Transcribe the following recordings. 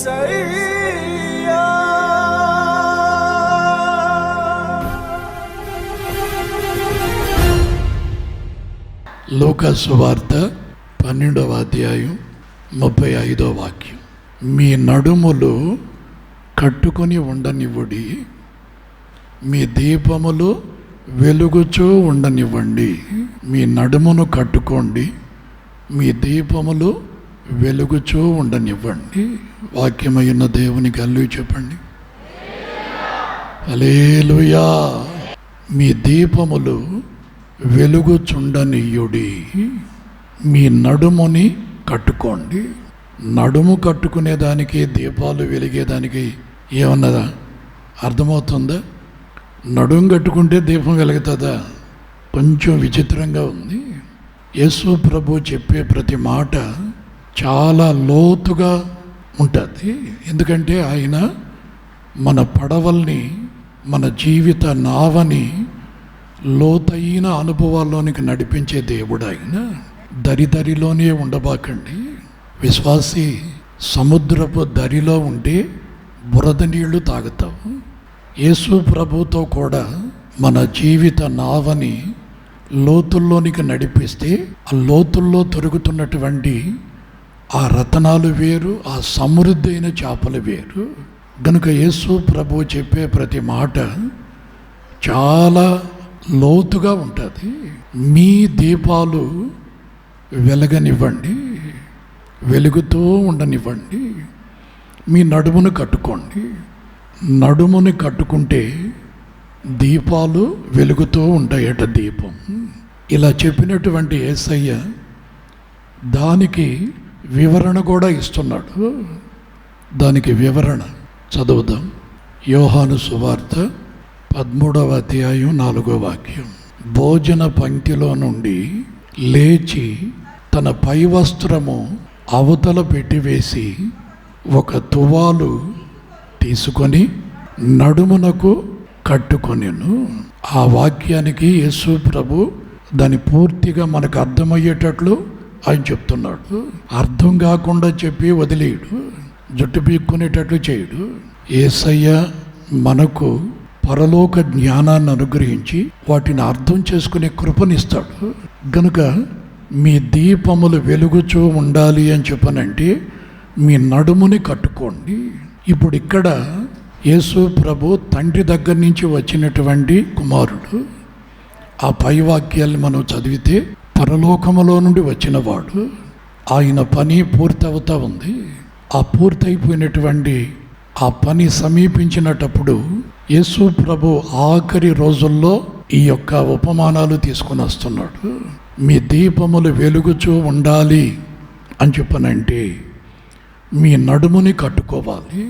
యేసయ్యా. లూకా సువార్త 12వ అధ్యాయం 35వ వాక్యం. మీ నడుములు కట్టుకొని ఉండనివ్వుడి, మీ దీపములు వెలుగుచూ ఉండనివ్వండి. మీ నడుమును కట్టుకోండి, మీ దీపములు వెలుగుచూ ఉండనివ్వండి. వాక్యమైన దేవునికి హల్లెలూయా చెప్పండి. హల్లెలూయా. మీ దీపములు వెలుగుచుండనియుడి, మీ నడుముని కట్టుకోండి. నడుము కట్టుకునేదానికి దీపాలు వెలిగేదానికి ఏమన్నదా అర్థమవుతుందా? నడుము కట్టుకుంటే దీపం వెలుగుతుందా? కొంచెం విచిత్రంగా ఉంది. యేసు ప్రభు చెప్పే ప్రతి మాట చాలా లోతుగా ఉంటుంది. ఎందుకంటే ఆయన మన పడవల్ని, మన జీవిత నావని లోతైన అనుభవాల్లోనికి నడిపించే దేవుడు ఆయన. దరిలోనే ఉండబాకండి. విశ్వాసి సముద్రపు దరిలో ఉంటే బురద నీళ్లు తాగుతావు. యేసు ప్రభుతో కూడా మన జీవిత నావని లోతుల్లోనికి నడిపిస్తే ఆ లోతుల్లో దొరుకుతున్నటువంటి ఆ రతనాలు వేరు, ఆ సమృద్ధి అయిన చేపలు వేరు. గనుక యేసు ప్రభు చెప్పే ప్రతి మాట చాలా లోతుగా ఉంటుంది. మీ దీపాలు వెలగనివ్వండి, వెలుగుతూ ఉండనివ్వండి. మీ నడుమును కట్టుకోండి. నడుముని కట్టుకుంటే దీపాలు వెలుగుతూ ఉంటాయట. దీపం ఇలా చెప్పినటువంటి యేసయ్య దానికి వివరణ కూడా ఇస్తున్నాడు. దానికి వివరణ చదువుదాం. యోహాను సువార్త 13వ అధ్యాయం 4వ వాక్యం. భోజన పంక్తిలో నుండి లేచి తన పై వస్త్రము అవతల పెట్టివేసి ఒక తువాలు తీసుకొని నడుమునకు కట్టుకొనెను. ఆ వాక్యానికి యేసు ప్రభు దాన్ని పూర్తిగా మనకు అర్థమయ్యేటట్లు ఆయన చెప్తున్నాడు. అర్థం కాకుండా చెప్పి వదిలేయడు, జుట్టు పీక్కునేటట్లు చేయడు. యేసయ్య మనకు పరలోక జ్ఞానాన్ని అనుగ్రహించి వాటిని అర్థం చేసుకునే కృపనిస్తాడు. గనుక మీ దీపములు వెలుగుచూ ఉండాలి అని చెప్పనంటే మీ నడుముని కట్టుకోండి. ఇప్పుడు ఇక్కడ యేసు ప్రభు తండ్రి దగ్గర నుంచి వచ్చినటువంటి కుమారుడు. ఆ పై వాక్యాలను మనం చదివితే పరలోకములో నుండి వచ్చినవాడు. ఆయన పని పూర్తవుతా ఉంది. ఆ పూర్తయిపోయినటువంటి ఆ పని సమీపించినటప్పుడు యేసు ప్రభు ఆఖరి రోజుల్లో ఈ యొక్క ఉపమానాలు తీసుకుని వస్తున్నాడు. మీ దీపములు వెలుగుచూ ఉండాలి అని చెప్పనంటే మీ నడుముని కట్టుకోవాలి.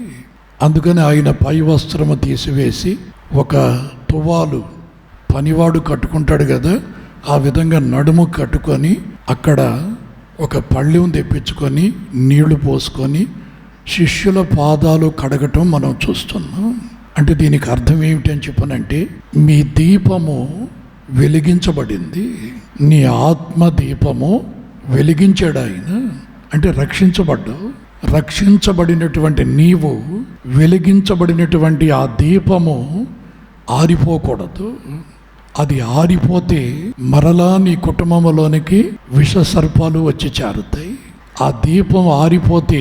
అందుకని ఆయన పై వస్త్రము తీసివేసి ఒక తువాలు పనివాడు కట్టుకుంటాడు కదా, ఆ విధంగా నడుము కట్టుకొని అక్కడ ఒక పళ్ళెం తెప్పించుకొని నీళ్లు పోసుకొని శిష్యుల పాదాలు కడగటం మనం చూస్తున్నాం. అంటే దీనికి అర్థం ఏమిటి అని చెప్పనంటే మీ దీపము వెలిగించబడింది. నీ ఆత్మ దీపము వెలిగించాడు ఆయన. అంటే రక్షించబడ్డావు. రక్షించబడినటువంటి నీవు వెలిగించబడినటువంటి ఆ దీపము ఆరిపోకూడదు. అది ఆరిపోతే మరలా నీ కుటుంబంలోనికి విష సర్పాలు వచ్చి చేరుతాయి. ఆ దీపం ఆరిపోతే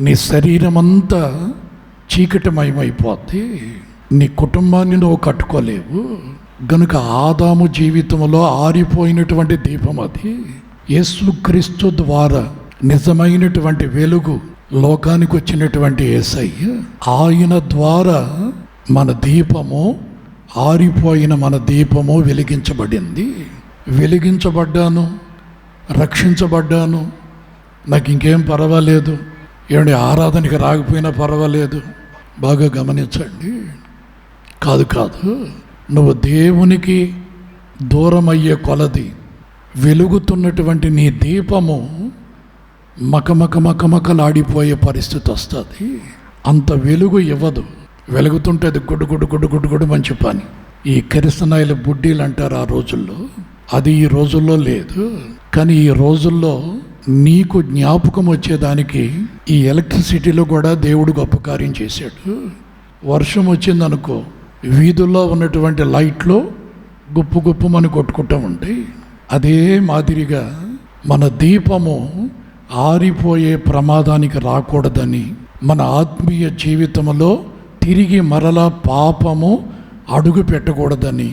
నీ శరీరం అంతా చీకటిమయమైపోద్ది. నీ కుటుంబాన్ని నువ్వు కట్టుకోలేవు. గనుక ఆదాము జీవితంలో ఆరిపోయినటువంటి దీపం అది. యేసుక్రీస్తు ద్వారా నిజమైనటువంటి వెలుగు లోకానికి వచ్చినటువంటి యేసయ్య, ఆయన ద్వారా మన దీపము, ఆరిపోయిన మన దీపము వెలిగించబడింది. వెలిగించబడ్డాను, రక్షించబడ్డాను, నాకు ఇంకేం పర్వాలేదు, ఏమండి ఆరాధనకి రాకపోయినా పర్వాలేదు. బాగా గమనించండి. కాదు, నువ్వు దేవునికి దూరం అయ్యే కొలది వెలుగుతున్నటువంటి నీ దీపము మకమకలాడిపోయే పరిస్థితి వస్తుంది. అంత వెలుగు ఇవ్వదు. వెలుగుతుంటే అది గుడ్డు మంచి పని. ఈ కిరసనాయిల బుడ్డీలు అంటారు ఆ రోజుల్లో, అది ఈ రోజుల్లో లేదు. కానీ ఈ రోజుల్లో నీకు జ్ఞాపకం వచ్చేదానికి ఈ ఎలక్ట్రిసిటీలో కూడా దేవుడు గొప్ప కార్యం చేశాడు. వర్షం వచ్చిందనుకో, వీధుల్లో ఉన్నటువంటి లైట్లు గుప్పు గుప్పుమని కొట్టుకుంటూ ఉంటాయి. అదే మాదిరిగా మన దీపము ఆరిపోయే ప్రమాదానికి రాకూడదని, మన ఆత్మీయ జీవితంలో తిరిగి మరలా పాపము అడుగు పెట్టకూడదని,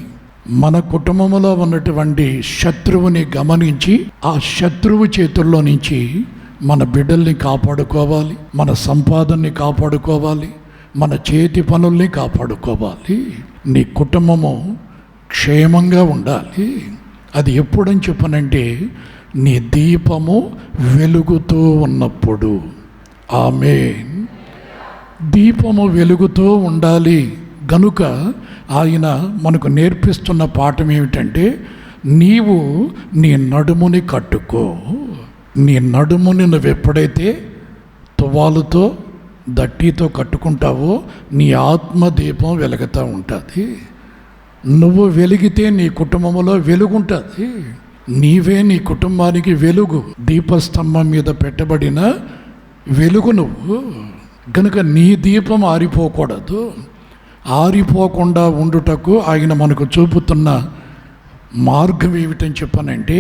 మన కుటుంబంలో ఉన్నటువంటి శత్రువుని గమనించి ఆ శత్రువు చేతుల్లో నుంచి మన బిడ్డల్ని కాపాడుకోవాలి, మన సంపాదనని కాపాడుకోవాలి, మన చేతి పనుల్ని కాపాడుకోవాలి. నీ కుటుంబము క్షేమంగా ఉండాలి. అది ఎప్పుడని చెప్పనంటే నీ దీపము వెలుగుతూ ఉన్నప్పుడు. ఆమేన్. దీపము వెలుగుతూ ఉండాలి గనుక ఆయన మనకు నేర్పిస్తున్న పాఠం ఏమిటంటే, నీవు నీ నడుముని కట్టుకో. నీ నడుముని నువ్వు ఎప్పుడైతే తువాలుతో దట్టితో కట్టుకుంటావో నీ ఆత్మదీపం వెలుగుతూ ఉంటుంది. నువ్వు వెలిగితే నీ కుటుంబంలో వెలుగుంటుంది. నీవే నీ కుటుంబానికి వెలుగు, దీపస్తంభం మీద పెట్టబడిన వెలుగు నువ్వు. కనుక నీ దీపం ఆరిపోకూడదు. ఆరిపోకుండా ఉండుటకు ఆయన మనకు చూపుతున్న మార్గం ఏమిటని చెప్పనంటే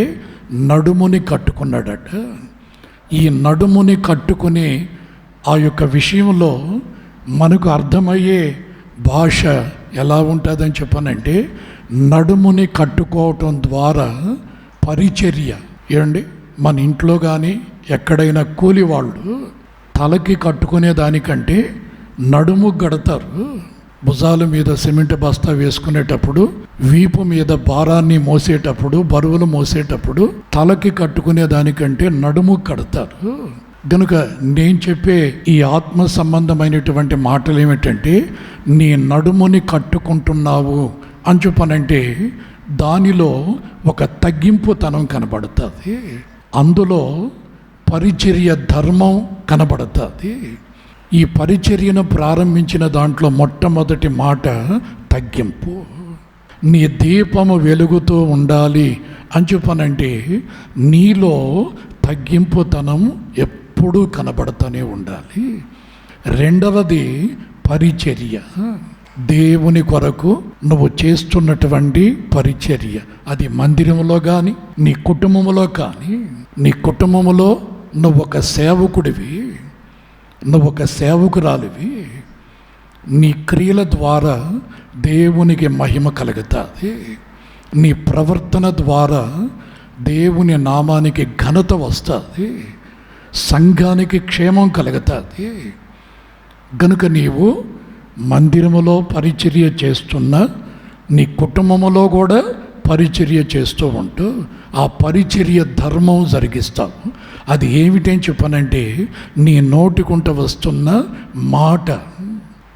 నడుముని కట్టుకున్నాడట. ఈ నడుముని కట్టుకునే ఆ యొక్క విషయంలో మనకు అర్థమయ్యే భాష ఎలా ఉంటుందని చెప్పనంటే, నడుముని కట్టుకోవటం ద్వారా పరిచర్య. ఏమండి, మన ఇంట్లో కానీ ఎక్కడైనా కూలి వాళ్ళు తలకి కట్టుకునే దానికంటే నడుము గడతారు. భుజాల మీద సిమెంట్ బస్తా వేసుకునేటప్పుడు, వీపు మీద భారాన్ని మోసేటప్పుడు, బరువులు మోసేటప్పుడు తలకి కట్టుకునే దానికంటే నడుము కడతారు. కనుక నేను చెప్పే ఈ ఆత్మ సంబంధమైనటువంటి మాటలు ఏమిటంటే, నీ నడుముని కట్టుకుంటున్నావు అని చెప్పనంటే దానిలో ఒక తగ్గింపుతనం కనబడుతుంది. అందులో పరిచర్య ధర్మం కనబడుతుంది. ఈ పరిచర్యను ప్రారంభించిన దాంట్లో మొట్టమొదటి మాట తగ్గింపు. నీ దీపము వెలుగుతూ ఉండాలి అని చెప్పనంటే నీలో తగ్గింపుతనం ఎప్పుడూ కనబడుతూనే ఉండాలి. రెండవది పరిచర్య. దేవుని కొరకు నువ్వు చేస్తున్నటువంటి పరిచర్య, అది మందిరంలో కానీ నీ కుటుంబంలో కానీ, నీ కుటుంబంలో నువ్వు ఒక సేవకుడివి, నువ్వు ఒక సేవకురాలివి. నీ క్రియల ద్వారా దేవునికి మహిమ కలుగుతుంది. నీ ప్రవర్తన ద్వారా దేవుని నామానికి ఘనత వస్తుంది, సంఘానికి క్షేమం కలుగుతుంది. గనుక నీవు మందిరములో పరిచర్య చేస్తున్న నీ కుటుంబములో కూడా పరిచర్య చేస్తూ ఉంటూ ఆ పరిచర్య ధర్మం జరిగిస్తావు. అది ఏమిటని చెప్పనంటే నీ నోటికుంట వస్తున్న మాట,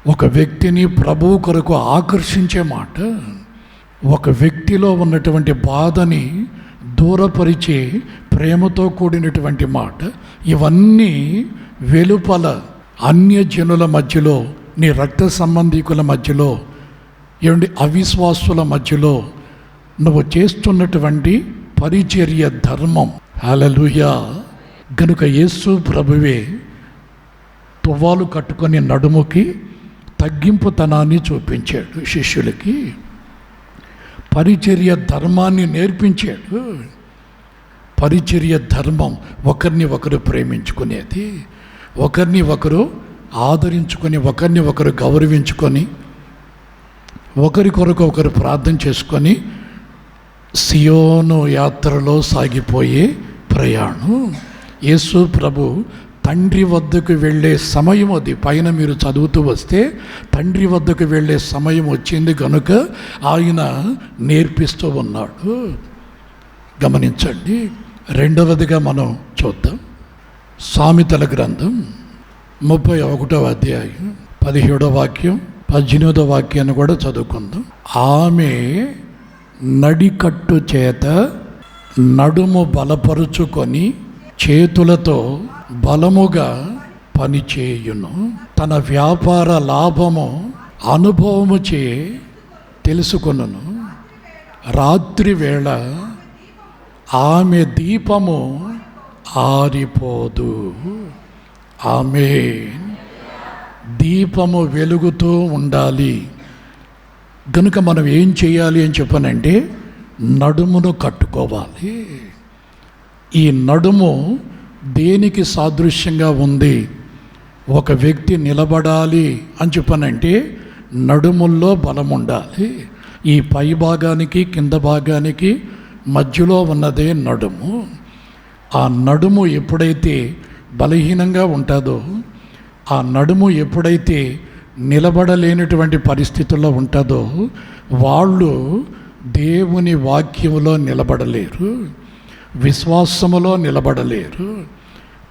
ఒక వ్యక్తిని ప్రభువు కొరకు ఆకర్షించే మాట, ఒక వ్యక్తిలో ఉన్నటువంటి బాధని దూరపరిచే ప్రేమతో కూడినటువంటి మాట. ఇవన్నీ వెలుపల అన్యజనుల మధ్యలో, నీ రక్త సంబంధికుల మధ్యలో, ఏమండి అవిశ్వాసుల మధ్యలో నువ్వు చేస్తున్నటువంటి పరిచర్య ధర్మం. హల్లెలూయా. గనుక యేసు ప్రభువే తువ్వాలు కట్టుకొని నడుముకి తగ్గింపుతనాన్ని చూపించాడు, శిష్యులకి పరిచర్య ధర్మాన్ని నేర్పించాడు. పరిచర్య ధర్మం ఒకరిని ఒకరు ప్రేమించుకునేది, ఒకరిని ఒకరు ఆదరించుకొని, ఒకరిని ఒకరు గౌరవించుకొని, ఒకరి కొరకు ఒకరు ప్రార్థన చేసుకొని సియోను యాత్రలో సాగిపోయే ప్రయాణం. యేసు ప్రభు తండ్రి వద్దకు వెళ్ళే సమయం అది. పైన మీరు చదువుతూ వస్తే తండ్రి వద్దకు వెళ్ళే సమయం వచ్చింది కనుక ఆయన నేర్పిస్తూ ఉన్నాడు. గమనించండి. రెండవదిగా మనం చూద్దాం, సామెతల గ్రంథం 31వ అధ్యాయం 17వ వాక్యం 18వ వాక్యాన్ని కూడా చదువుకుందాం. ఆమె నడికట్టు చేత నడుము బలపరుచుకొని చేతులతో బలముగా పనిచేయును, తన వ్యాపార లాభము అనుభవము చే తెలుసుకొనును. రాత్రి వేళ ఆమె దీపము ఆరిపోదు. ఆమేన్. దీపము వెలుగుతూ ఉండాలి. కనుక మనం ఏం చేయాలి అని చెప్పనంటే నడుమును కట్టుకోవాలి. ఈ నడుము దేనికి సాదృశ్యంగా ఉంది? ఒక వ్యక్తి నిలబడాలి అని చెప్పనంటే నడుముల్లో బలం ఉండాలి. ఈ పై భాగానికి కింద భాగానికి మధ్యలో ఉన్నదే నడుము. ఆ నడుము ఎప్పుడైతే బలహీనంగా ఉంటుందో, ఆ నడుము ఎప్పుడైతే నిలబడలేనటువంటి పరిస్థితుల్లో ఉంటుందో, వాళ్ళు దేవుని వాక్యములో నిలబడలేరు, విశ్వాసములో నిలబడలేరు,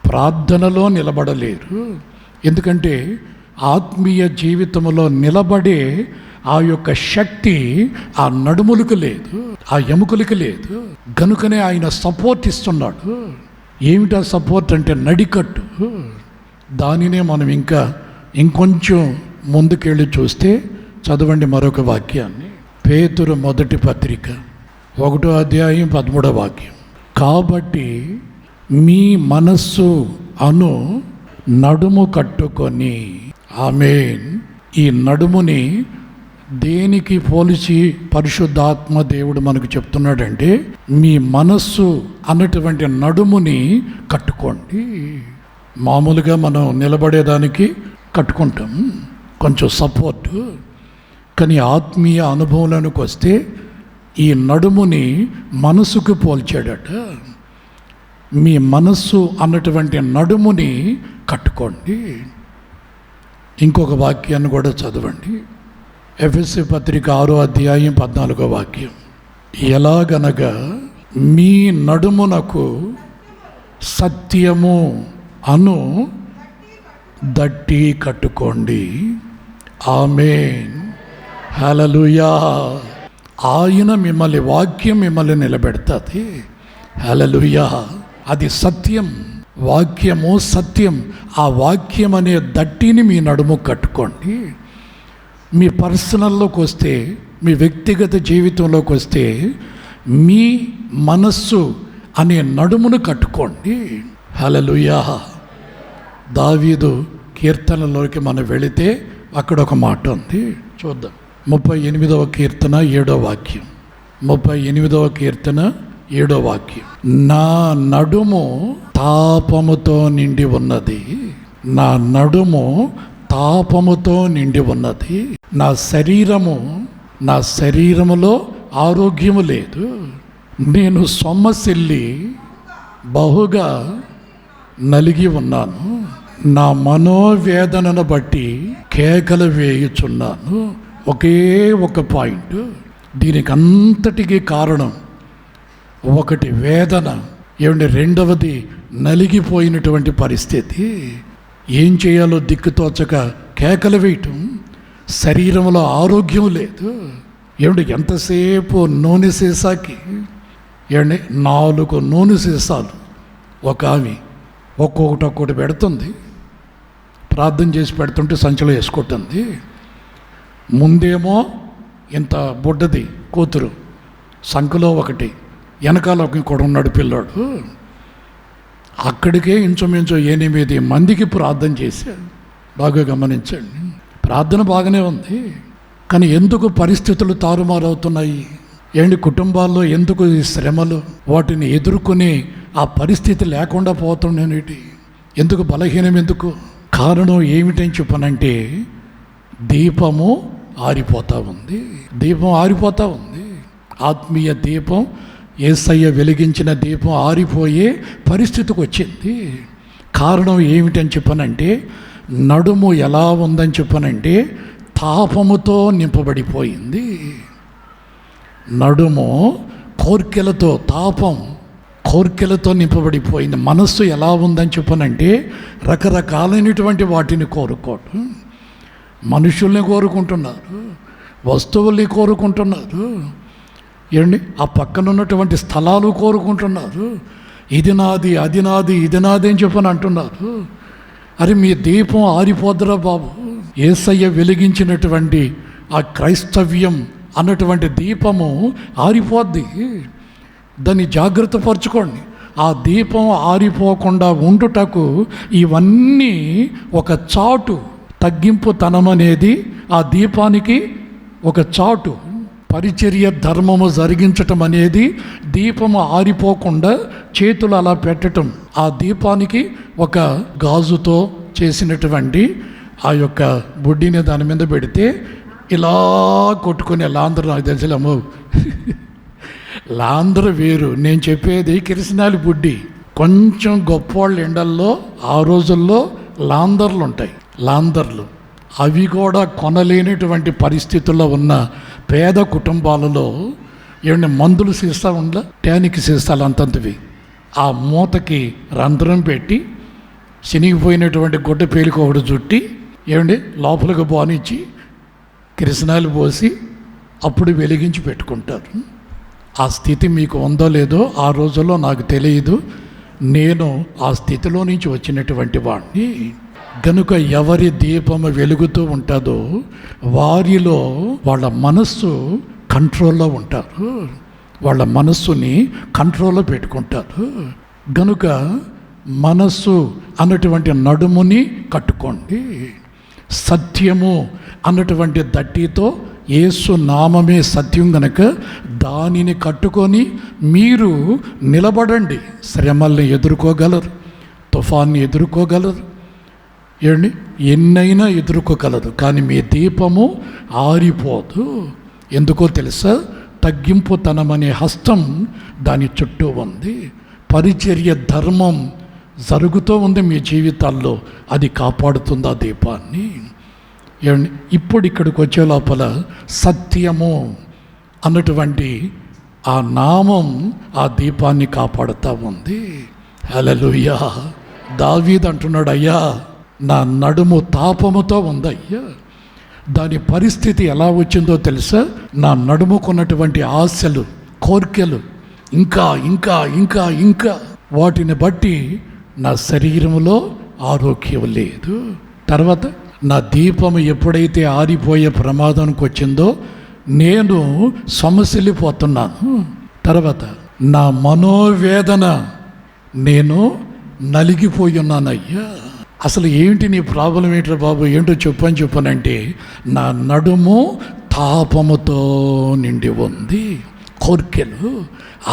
ప్రార్థనలో నిలబడలేరు. ఎందుకంటే ఆత్మీయ జీవితంలో నిలబడే ఆ యొక్క శక్తి ఆ నడుములకు లేదు, ఆ ఎముకలకు లేదు. గనుకనే ఆయన సపోర్ట్ ఇస్తున్నాడు. ఏమిటా సపోర్ట్ అంటే నడికట్టు. దానినే మనం ఇంకొంచెం ముందుకెళ్ళి చూస్తే చదవండి మరొక వాక్యాన్ని. పేతురు మొదటి పత్రిక 1వ అధ్యాయం 13వ వాక్యం. కాబట్టి మీ మనస్సు అను నడుము కట్టుకొని. ఆమేన్. ఈ నడుముని దేనికి పోల్చి పరిశుద్ధాత్మ దేవుడు మనకు చెప్తున్నాడంటే మీ మనస్సు అన్నటువంటి నడుముని కట్టుకోండి. మామూలుగా మనం నిలబడేదానికి కట్టుకుంటాం, కొంచెం సపోర్టు. కానీ ఆత్మీయ అనుభవంలోకి వస్తే ఈ నడుముని మనసుకు పోల్చాడట. మీ మనస్సు అన్నటువంటి నడుముని కట్టుకోండి. ఇంకొక వాక్యాన్ని కూడా చదవండి. ఎఫెసీ పత్రిక 6వ అధ్యాయం 14వ వాక్యం. ఎలాగనగా మీ నడుమునకు సత్యము అను దట్టి కట్టుకోండి. ఆమేన్. హల్లెలూయా. ఆయన మిమ్మల్ని వాక్యం మిమ్మల్ని నిలబెడుతుంది. హల్లెలూయా. అది సత్యం. వాక్యము సత్యం. ఆ వాక్యం అనే దట్టిని మీ నడుము కట్టుకోండి. మీ పర్సనల్లోకి వస్తే, మీ వ్యక్తిగత జీవితంలోకి వస్తే మీ మనస్సు అనే నడుమును కట్టుకోండి. హల్లెలూయా. దావీదు కీర్తనలోకి మనం వెళితే అక్కడ ఒక మాట ఉంది, చూద్దాం. 38వ కీర్తన 7వ వాక్యం. 38వ కీర్తన 7వ వాక్యం. నా నడుము తాపముతో నిండి ఉన్నది. నా నడుము తాపముతో నిండి ఉన్నది. నా శరీరములో ఆరోగ్యము లేదు. నేను సొమ్మసిల్లి బహుగా నలిగి ఉన్నాను. నా మనోవేదనను బట్టి కేకలు వేయుచున్నాను. ఒకే ఒక పాయింట్. దీనికి అంతటికీ కారణం ఒకటి వేదన, రెండవది నలిగిపోయినటువంటి పరిస్థితి. ఏం చేయాలో దిక్కుతోచక కేకలు వేయటం. శరీరంలో ఆరోగ్యం లేదు. ఎంతసేపు నూనె సీసాకి 4 నూనె సీసాలు ఒక ఆమె ఒక్కొక్కటి పెడుతుంది. ప్రార్థన చేసి పెడుతుంటే సంచిలో వేసుకుంటుంది. ముందేమో ఇంత బుడ్డది కూతురు, సంఖలో ఒకటి, వెనకాల కూడా ఉన్నాడు పిల్లాడు. అక్కడికే ఇంచుమించు 8 మందికి ప్రార్థన చేశాడు. బాగా గమనించండి. ప్రార్థన బాగానే ఉంది, కానీ ఎందుకు పరిస్థితులు తారుమారవుతున్నాయి? కుటుంబాల్లో ఎందుకు ఈ శ్రమలు? వాటిని ఎదుర్కొని ఆ పరిస్థితి లేకుండా పోతున్నానేటి? ఎందుకు బలహీనం? ఎందుకు? కారణం ఏమిటని చెప్పనంటే దీపము ఆరిపోతూ ఉంది. దీపం ఆరిపోతూ ఉంది. ఆత్మీయ దీపం, యేసయ్య వెలిగించిన దీపం ఆరిపోయే పరిస్థితికి వచ్చింది. కారణం ఏమిటని చెప్పనంటే నడుము ఎలా ఉందని చెప్పనంటే తాపముతో నింపబడిపోయింది. నడుము కోర్కెలతో నింపబడిపోయింది. మనస్సు ఎలా ఉందని చెప్పనంటే రకరకాలైనటువంటి వాటిని కోరుకోవటం. మనుషుల్ని కోరుకుంటున్నారు, వస్తువుల్ని కోరుకుంటున్నారు, ఆ పక్కన ఉన్నటువంటి స్థలాలు కోరుకుంటున్నారు. ఇది నాది, అది నాది, ఇది నాది అని చెప్పని అంటున్నారు. అరే మీ దీపం ఆరిపోద్దురా బాబు. యేసయ్య వెలిగించినటువంటి ఆ క్రైస్తవ్యం అన్నటువంటి దీపము ఆరిపోద్ది. దాన్ని జాగ్రత్త పరచుకోండి. ఆ ఆ దీపం ఆరిపోకుండా ఉండుటకు ఇవన్నీ ఒక చాటు. తగ్గింపుతనం అనేది ఆ దీపానికి ఒక చాటు. పరిచర్య ధర్మము జరిగించటం అనేది దీపము ఆరిపోకుండా చేతులు అలా పెట్టటం. ఆ దీపానికి ఒక గాజుతో చేసినటువంటి ఆ యొక్క బుడ్డిని దాని మీద పెడితే ఇలా కొట్టుకునే లాంధ్ర. నాకు తెలిసిలేమో లాంధ్ర వేరు, నేను చెప్పేది కిరసనాలి బుడ్డి. కొంచెం గొప్పవాళ్ళ ఎండల్లో ఆ రోజుల్లో లాందర్లు ఉంటాయి. లాందర్లు అవి కూడా కొనలేనటువంటి పరిస్థితుల్లో ఉన్న పేద కుటుంబాలలో ఏమంటే మందులు సీసా ఉండలే, ట్యానికి సీసాలు అంతంతవి. ఆ మూతకి రంధ్రం పెట్టి చినిగిపోయినటువంటి గుడ్డ పేలిక ఒకటి చుట్టి ఏమండి లోపలికి బానిచ్చి కిరసనాలు పోసి అప్పుడు వెలిగించి పెట్టుకుంటారు. ఆ స్థితి మీకు ఉందో లేదో ఆ రోజుల్లో నాకు తెలియదు. నేను ఆ స్థితిలో నుంచి వచ్చినటువంటి వాడిని గనుక ఎవరి దీపము వెలుగుతూ ఉంటుందో వారిలో వాళ్ళ మనస్సు కంట్రోల్లో ఉంటారు, వాళ్ళ మనస్సుని కంట్రోల్లో పెట్టుకుంటారు. గనుక మనస్సు అన్నటువంటి నడుముని కట్టుకోండి. సత్యము అన్నటువంటి దట్టితో యేసు నామమే సత్యం గనక దానిని కట్టుకొని మీరు నిలబడండి. శ్రమల్ని ఎదుర్కోగలరు, తుఫాన్ని ఎదుర్కోగలరు, ఏమండి ఎన్నైనా ఎదుర్కోగలరు. కానీ మీ దీపము ఆరిపోదు. ఎందుకో తెలుసా? తగ్గింపుతనమనే హస్తం దాని చుట్టూ ఉంది. పరిచర్య ధర్మం జరుగుతూ ఉంది మీ జీవితాల్లో, అది కాపాడుతుంది ఆ దీపాన్ని. ఏమండి ఇప్పుడు ఇక్కడికి వచ్చే లోపల సత్యము అన్నటువంటి ఆ నామం ఆ దీపాన్ని కాపాడుతూ ఉంది. హల్లెలూయా. దావీదు అంటున్నాడు, అయ్యా నా నడుము తాపముతో ఉందయ్యా. దాని పరిస్థితి ఎలా వచ్చిందో తెలుసా? నా నడుముకున్నటువంటి ఆశలు, కోరికలు ఇంకా ఇంకా ఇంకా ఇంకా వాటిని బట్టి నా శరీరంలో ఆరోగ్యం లేదు. తర్వాత నా దీపము ఎప్పుడైతే ఆరిపోయే ప్రమాదానికి వచ్చిందో నేను సమసిల్లిపోతున్నాను. తర్వాత నా మనోవేదన, నేను నలిగిపోయి ఉన్నానయ్యా. అసలు ఏంటి నీ ప్రాబ్లం ఏంటో బాబు, ఏంటో చెప్పానంటే నా నడుము తాపముతో నిండి ఉంది. కోరికలు,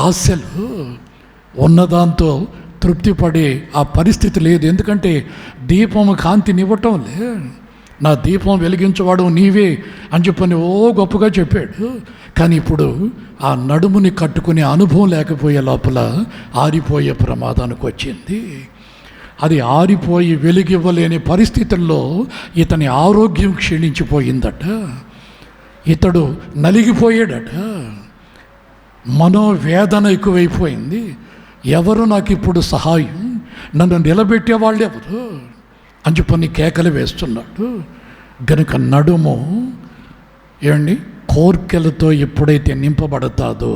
ఆశలు, ఉన్నదాంతో తృప్తి పడే ఆ పరిస్థితి లేదు. ఎందుకంటే దీపము కాంతినివ్వటం లే. నా దీపం వెలిగించేవాడు నీవే అని చెప్పని గొప్పగా చెప్పాడు. కానీ ఇప్పుడు ఆ నడుముని కట్టుకునే అనుభవం లేకపోయే లోపల ఆరిపోయే ప్రమాదానికి వచ్చింది. అది ఆరిపోయి వెలిగివ్వలేని పరిస్థితుల్లో ఇతని ఆరోగ్యం క్షీణించిపోయిందట. ఇతడు నలిగిపోయాడట. మనోవేదన ఎక్కువైపోయింది. ఎవరు నాకు ఇప్పుడు సహాయం, నన్ను నిలబెట్టే వాళ్ళు ఎవరు అని చెప్పని కేకలు వేస్తున్నాడు. గనుక నడుము ఏమండి కోర్కెలతో ఎప్పుడైతే నింపబడతాదో,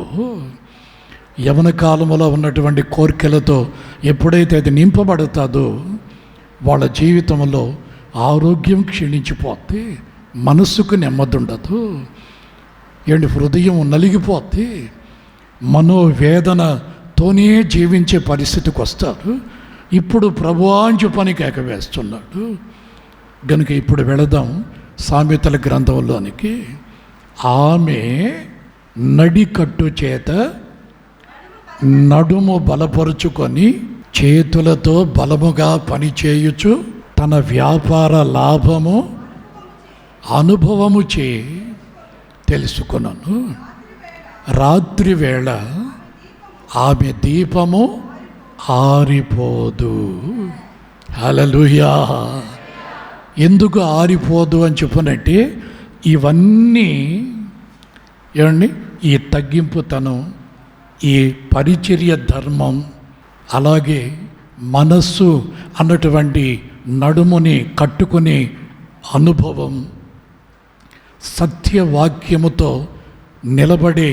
యవన కాలంలో ఉన్నటువంటి కోర్కెలతో ఎప్పుడైతే అది నింపబడతాదో వాళ్ళ జీవితంలో ఆరోగ్యం క్షీణించిపోద్ది, మనస్సుకు నెమ్మది ఉండదు, ఏంటి హృదయం నలిగిపోద్ది, మనోవేదనతోనే జీవించే పరిస్థితికి వస్తారు. ఇప్పుడు ప్రభువా అని చెప్పని కేక వేస్తున్నాడు. గనుక ఇప్పుడు వెళదాం సామెతల గ్రంథంలోనికి. ఆమె నడికట్టు చేత నడుము బలపరుచుకొని చేతులతో బలముగా పనిచేయుచు తన వ్యాపార లాభము అనుభవము చే తెలుసుకున్నాను. రాత్రి వేళ ఆమె దీపము ఆరిపోదు. హల్లెలూయా. ఎందుకు ఆరిపోదు అని చెప్పనంటే ఇవన్నీ ఏమండి ఈ తగ్గింపుతనం, ఈ పరిచర్య ధర్మం, అలాగే మనస్సు అన్నటువంటి నడుముని కట్టుకునే అనుభవం, సత్యవాక్యముతో నిలబడి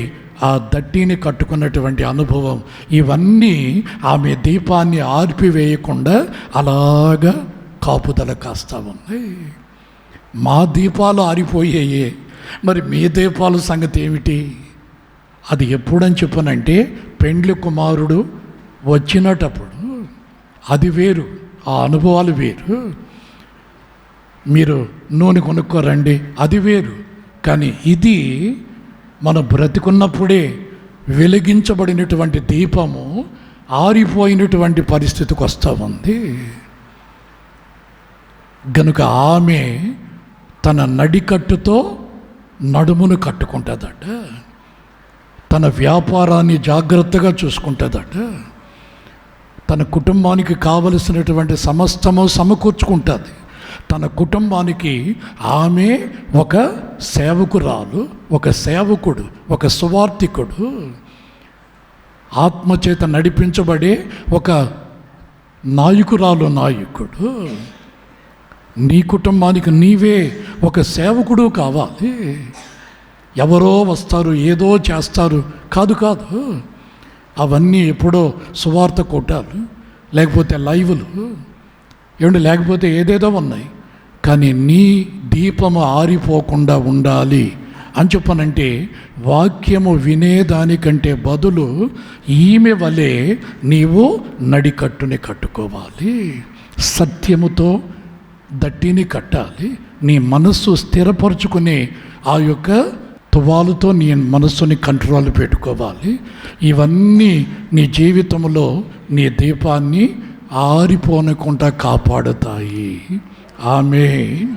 ఆ దట్టిని కట్టుకున్నటువంటి అనుభవం, ఇవన్నీ ఆమె దీపాన్ని ఆర్పివేయకుండా అలాగా కాపుదల కాస్తా ఉన్నాయి. మా దీపాలు ఆరిపోయాయి, మరి మీ దీపాల సంగతి ఏమిటి? అది ఎప్పుడని చెప్పనంటే పెండ్లి కుమారుడు వచ్చినటప్పుడు అది వేరు, ఆ అనుభవాలు వేరు. మీరు నూనె కొనుక్కోరండి, అది వేరు. కానీ ఇది మన బ్రతికున్నప్పుడే వెలిగించబడినటువంటి దీపము ఆరిపోయినటువంటి పరిస్థితికి వస్తూ ఉంది. గనుక ఆమె తన నడికట్టుతో నడుమును కట్టుకుంటుందట, తన వ్యాపారాన్ని జాగ్రత్తగా చూసుకుంటుందట, తన కుటుంబానికి కావలసినటువంటి సమస్తము సమకూర్చుకుంటుంది. తన కుటుంబానికి ఆమె ఒక సేవకురాలు, ఒక సేవకుడు, ఒక సువార్థికుడు, ఆత్మచేత నడిపించబడే ఒక నాయకుడు. నీ కుటుంబానికి నీవే ఒక సేవకుడు కావాలి. ఎవరో వస్తారు, ఏదో చేస్తారు, కాదు. అవన్నీ ఎప్పుడో సువార్త కూటాలు, లేకపోతే లైవ్లు, లేకపోతే ఏదేదో ఉన్నాయి. కానీ నీ దీపము ఆరిపోకుండా ఉండాలి అని చెప్పనంటే, వాక్యము వినేదానికంటే బదులు ఈమె వలె నీవు నడికట్టుని కట్టుకోవాలి. సత్యముతో దట్టిని కట్టాలి. నీ మనస్సు స్థిరపరుచుకుని ఆ యొక్క తువాలుతో నీ మనస్సుని కంట్రోల్ పెట్టుకోవాలి. ఇవన్నీ నీ జీవితంలో నీ దీపాన్ని ఆరిపోనకుండా కాపాడుతాయి. ఆమేన్.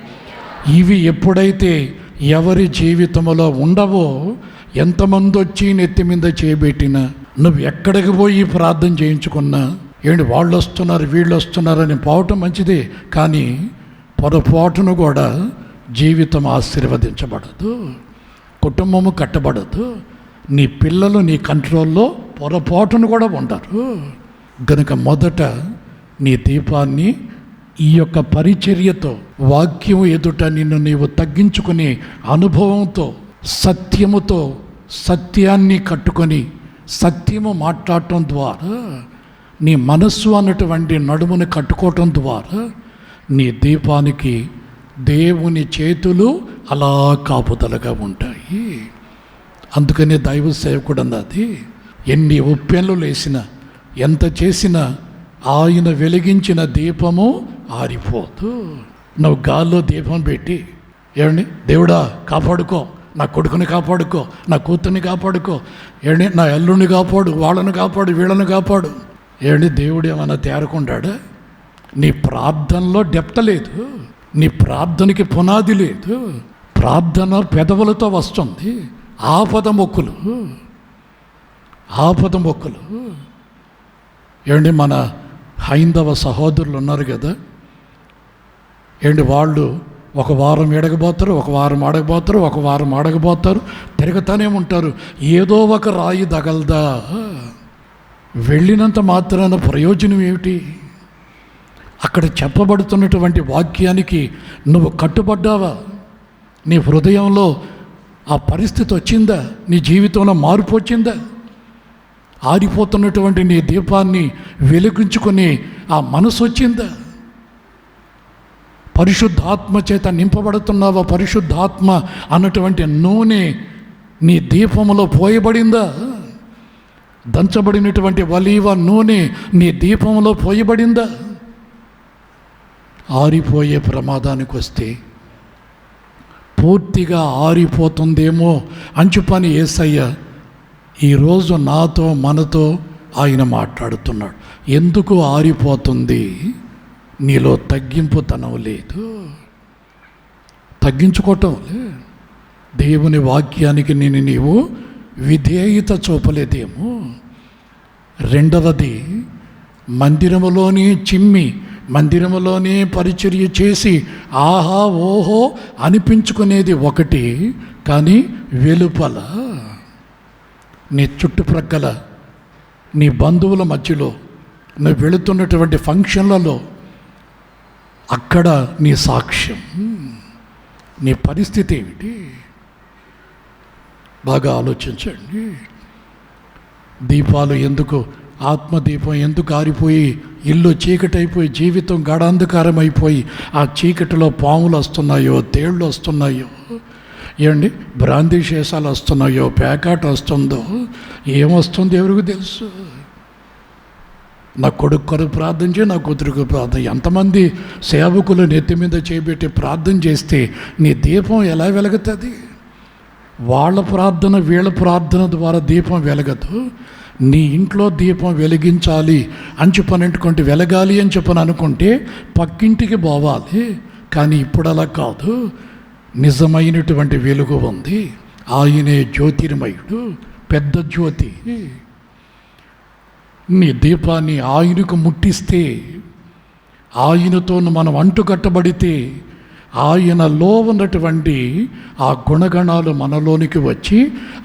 ఇవి ఎప్పుడైతే ఎవరి జీవితంలో ఉండవో, ఎంతమంది వచ్చి నెత్తి మీద చేయబెట్టినా, నువ్వు ఎక్కడికి పోయి ప్రార్థన చేయించుకున్నా, వాళ్ళు వస్తున్నారు వీళ్ళు వస్తున్నారని పోవటం మంచిదే. కానీ పొరపాటును కూడా జీవితం ఆశీర్వదించబడదు, కుటుంబము కట్టబడదు, నీ పిల్లలు నీ కంట్రోల్లో పొరపాటును కూడా ఉండరు. గనుక మొదట నీ దీపాన్ని ఈ యొక్క పరిచర్యతో, వాక్యం ఎదుట నిన్ను నీవు తగ్గించుకుని అనుభవంతో, సత్యముతో, సత్యాన్ని కట్టుకొని సత్యము మాట్లాడటం ద్వారా, నీ మనస్సు అన్నటువంటి నడుముని కట్టుకోవటం ద్వారా నీ దీపానికి దేవుని చేతులు అలా కాపుదలగా ఉంటాయి. అందుకనే దైవ సేవకుడు అన్నది, ఎన్ని ఉప్పెన్లు లేసినా, ఎంత చేసినా ఆయన వెలిగించిన దీపము ఆరిపోదు. నువ్వు గాల్లో దీపం పెట్టి దేవుడా కాపాడుకో, నా కొడుకుని కాపాడుకో, నా కూతుర్ని కాపాడుకో, నా అల్లుని కాపాడు, వాళ్ళని కాపాడు, వీళ్ళని కాపాడు, దేవుడు ఏమైనా తేరకుంటాడా? నీ ప్రార్థనలో డెప్త్ లేదు, నీ ప్రార్థనకి పునాది లేదు. ప్రార్థన పెదవులతో వస్తుంది, ఆపద మొక్కులు. మన హైందవ సహోదరులు ఉన్నారు కదా, వాళ్ళు ఒక వారం ఎడగబోతారు, ఒక వారం ఆడకపోతారు, ఒక వారం ఆడకపోతారు, తిరగతానే ఉంటారు. ఏదో ఒక రాయి తగలదా? వెళ్ళినంత మాత్రాన ప్రయోజనం ఏమిటి? అక్కడ చెప్పబడుతున్నటువంటి వాక్యానికి నువ్వు కట్టుబడ్డావా? నీ హృదయంలో ఆ పరిస్థితి వచ్చిందా? నీ జీవితంలో మార్పు వచ్చిందా? ఆరిపోతున్నటువంటి నీ దీపాన్ని వెలిగించుకొని ఆ మనసు వచ్చిందా? పరిశుద్ధాత్మ చేత నింపబడుతున్నావా? పరిశుద్ధాత్మ అన్నటువంటి నూనె నీ దీపములో పోయబడిందా? దంచబడినటువంటి ఒలీవ నూనె నీ దీపంలో పోయబడిందా? ఆరిపోయే ప్రమాదానికి వస్తే, పూర్తిగా ఆరిపోతుందేమో అంచుపని యేసయ్య ఈరోజు నాతో మనతో ఆయన మాట్లాడుతున్నాడు. ఎందుకు ఆరిపోతుంది? నీలో తగ్గింపుతనం లేదు, తగ్గించుకోవటం లేదు. దేవుని వాక్యానికి నీవు విధేయత చూపలేదేమో. రెండవది, మందిరములోనే చిమ్మి, మందిరములోనే పరిచర్య చేసి ఆహా ఓహో అనిపించుకునేది ఒకటి, కానీ వెలుపల నీ చుట్టుప్రక్కల నీ బంధువుల మధ్యలో నువ్వు వెళుతున్నటువంటి ఫంక్షన్లలో అక్కడ నీ సాక్ష్యం, నీ పరిస్థితి ఏమిటి? బాగా ఆలోచించండి. దీపాలు ఎందుకు, ఆత్మదీపం ఎందుకు ఆరిపోయి, ఇల్లు చీకటైపోయి, జీవితం గాఢాంధకారం అయిపోయి, ఆ చీకటిలో పాములు వస్తున్నాయో, తేళ్ళు వస్తున్నాయో, బ్రాందీ శేషాలు వస్తున్నాయో, ప్యాకాట్ వస్తుందో, ఏమొస్తుందో ఎవరికి తెలుసు? నా కొడుకు కొరకు ప్రార్థన చేయి, నా కూతురికి ప్రార్థన. ఎంతమంది సేవకులు నెత్తి మీద చేపెట్టి ప్రార్థన చేస్తే నీ దీపం ఎలా వెలుగుతుంది? వాళ్ళ ప్రార్థన వీళ్ళ ప్రార్థన ద్వారా దీపం వెలగదు. నీ ఇంట్లో దీపం వెలిగించాలి అని చెప్పనంటుకుంటే, వెలగాలి అని చెప్పని అనుకుంటే పక్కింటికి పోవాలి. కానీ ఇప్పుడు అలా కాదు. నిజమైనటువంటి వెలుగు ఉంది. ఆయనే జ్యోతిర్మయుడు, పెద్ద జ్యోతి. నీ దీపాన్ని ఆయనకు ముట్టిస్తే, ఆయనతో మనం అంటుకట్టబడితే, ఆయనలో ఉన్నటువంటి ఆ గుణగణాలు మనలోనికి వచ్చి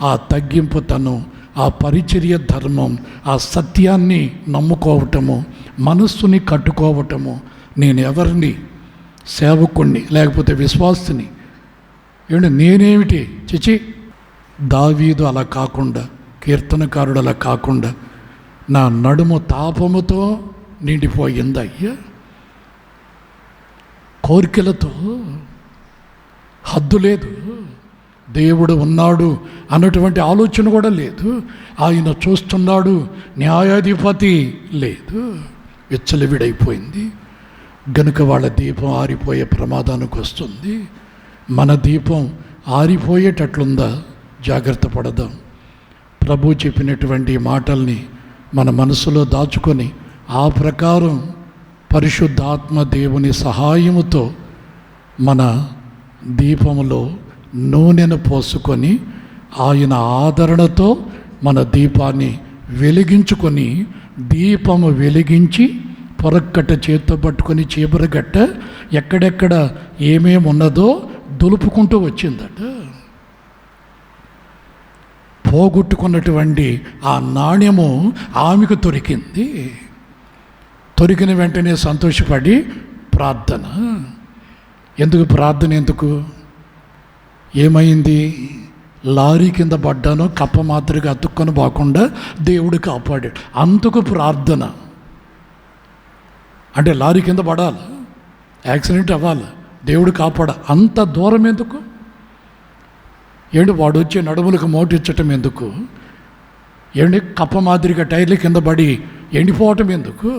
ఆ తగ్గింపుతనం, ఆ పరిచర్య ధర్మం, ఆ సత్యాన్ని నమ్ముకోవటము, మనస్సుని కట్టుకోవటము. నేను ఎవరిని? సేవకుణ్ణి, లేకపోతే విశ్వాసిని. ఏమంటే నేనేమిటి? చిచి, దావీదు అలా కాకుండా, కీర్తనకారుడు అలా కాకుండా, నా నడుము తాపముతో నిండిపోయింది అయ్యా, కోరికలతో. హద్దు లేదు. దేవుడు ఉన్నాడు అన్నటువంటి ఆలోచన కూడా లేదు. ఆయన చూస్తున్నాడు, న్యాయాధిపతి లేదు. విచ్చలవిడైపోయింది. గనుక వాళ్ళ దీపం ఆరిపోయే ప్రమాదానికి వస్తుంది. మన దీపం ఆరిపోయేటట్లుందా? జాగ్రత్త పడదాం. ప్రభు చెప్పినటువంటి మాటల్ని మన మనసులో దాచుకొని ఆ ప్రకారం పరిశుద్ధాత్మ దేవుని సహాయముతో మన దీపములో నూనెను పోసుకొని ఆయన ఆదరణతో మన దీపాన్ని వెలిగించుకొని, దీపము వెలిగించి పొరక్కట్ట చేత్తో పట్టుకొని చీపురగట్ట ఎక్కడెక్కడ ఏమేమి ఉన్నదో దులుపుకుంటూ వచ్చిందట. పోగొట్టుకున్నటువంటి ఆ నాణ్యము ఆమెకు దొరికింది. దొరికిన వెంటనే సంతోషపడి ప్రార్థన. ఎందుకు ప్రార్థన? ఎందుకు? ఏమైంది? లారీ కింద పడ్డాను, కప్ప మాదిరిగా అతుక్కొని పోకుండా దేవుడు కాపాడాడు. అందుకు ప్రార్థన. అంటే లారీ కింద పడాలి, యాక్సిడెంట్ అవ్వాలి, దేవుడు కాపాడ. అంత దూరం ఎందుకు? ఏంటి వాడు వచ్చి నడుములకు మోటిచ్చటం ఎందుకు? ఏంటి కప్ప మాదిరిగా టైర్ల కింద పడి ఎండిపోవటం ఎందుకు?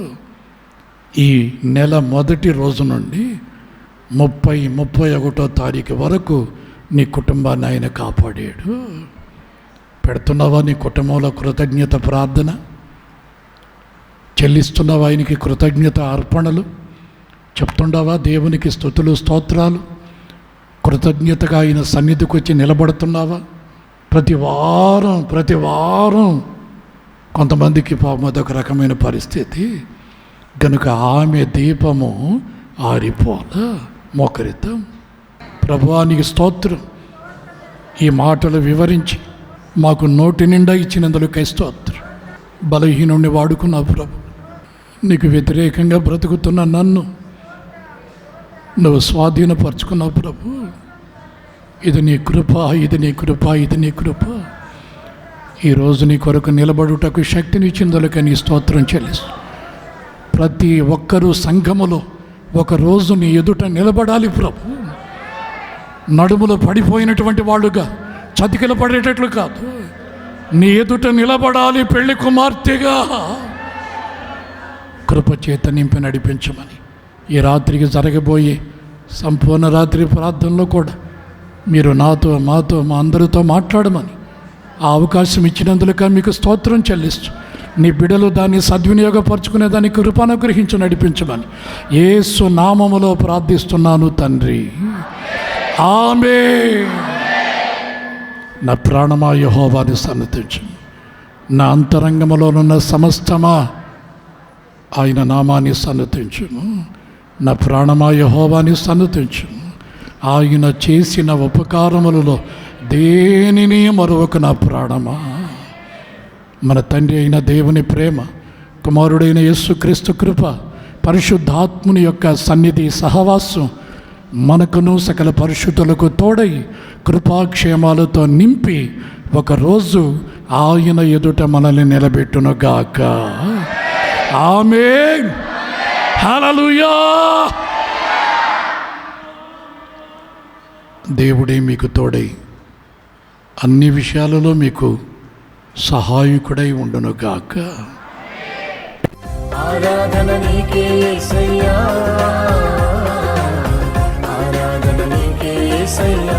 ఈ నెల మొదటి రోజు నుండి 31వ తారీఖు వరకు నీ కుటుంబాన్ని ఆయన కాపాడాడు. పెడుతున్నావా నీ కుటుంబంలో కృతజ్ఞత ప్రార్థన? చెల్లిస్తున్నావా ఆయనకి కృతజ్ఞత అర్పణలు? చెప్తుండవా దేవునికి స్తుతులు స్తోత్రాలు? కృతజ్ఞతగా ఆయన సన్నిధికి వచ్చి నిలబడుతున్నావా? ప్రతి వారం కొంతమందికి అదొక రకమైన పరిస్థితి. కనుక ఆమె దీపము ఆరిపోలా. మోకరిద్దాం. ప్రభువానికి స్తోత్రం. ఈ మాటలు వివరించి మాకు నోటి నిండా ఇచ్చినందులకై స్తోత్రం. బలహీనుణ్ణి వాడుకున్నావు ప్రభు. నీకు వ్యతిరేకంగా బ్రతుకుతున్న నన్ను నువ్వు స్వాధీనపరుచుకున్నావు ప్రభు. ఇది నీ కృప, ఇది నీ కృప, ఇది నీ కృప. ఈరోజు నీ కొరకు నిలబడుటకు శక్తినిచ్చిందులకై నీ స్తోత్రం చెల్లిస్తూ, ప్రతి ఒక్కరూ సంఘములో ఒకరోజు నీ ఎదుట నిలబడాలి ప్రభు. నడుములో పడిపోయినటువంటి వాళ్ళుగా చతికిల పడేటట్లు కాదు, నీ ఎదుట నిలబడాలి పెళ్లి కుమార్తెగా. కృపచేత నింపి నడిపించమని ఈ రాత్రికి జరగబోయే సంపూర్ణ రాత్రి ప్రార్థనలో కూడా మీరు నాతో, మాతో, మా అందరితో మాట్లాడమని ఆ అవకాశం ఇచ్చినందులక మీకు స్తోత్రం చెల్లిస్తూ, నీ బిడ్డలు దాన్ని సద్వినియోగపరుచుకునే దానికి కృపానుగ్రహించి నడిపించమని యేసు నామములో ప్రార్థిస్తున్నాను తండ్రి. ఆమేన్. నా ప్రాణమా యెహోవాని సన్నతించు, నా అంతరంగములోనున్న సమస్తమా ఆయన నామాన్ని సన్నతించుము. నా ప్రాణమా యెహోవాని సన్నతించుము. ఆయన చేసిన ఉపకారములలో దేనిని మరొక నా ప్రాణమా. మన తండ్రి అయిన దేవుని ప్రేమ, కుమారుడైన యేసుక్రీస్తు కృప, పరిశుద్ధాత్ముని యొక్క సన్నిధి సహవాసం మనకును సకల పరిశుద్ధులకు తోడై కృపాక్షేమాలతో నింపి ఒకరోజు ఆయన ఎదుట మనల్ని నిలబెట్టునుగాక. ఆమేన్. హల్లెలూయా. దేవుడే మీకు తోడై అన్ని విషయాలలో మీకు సహాయకుడై ఉండునుగాక. ఆరాధన నీకే యేసయ్యా, ఆరాధన నీకే యేసయ్యా.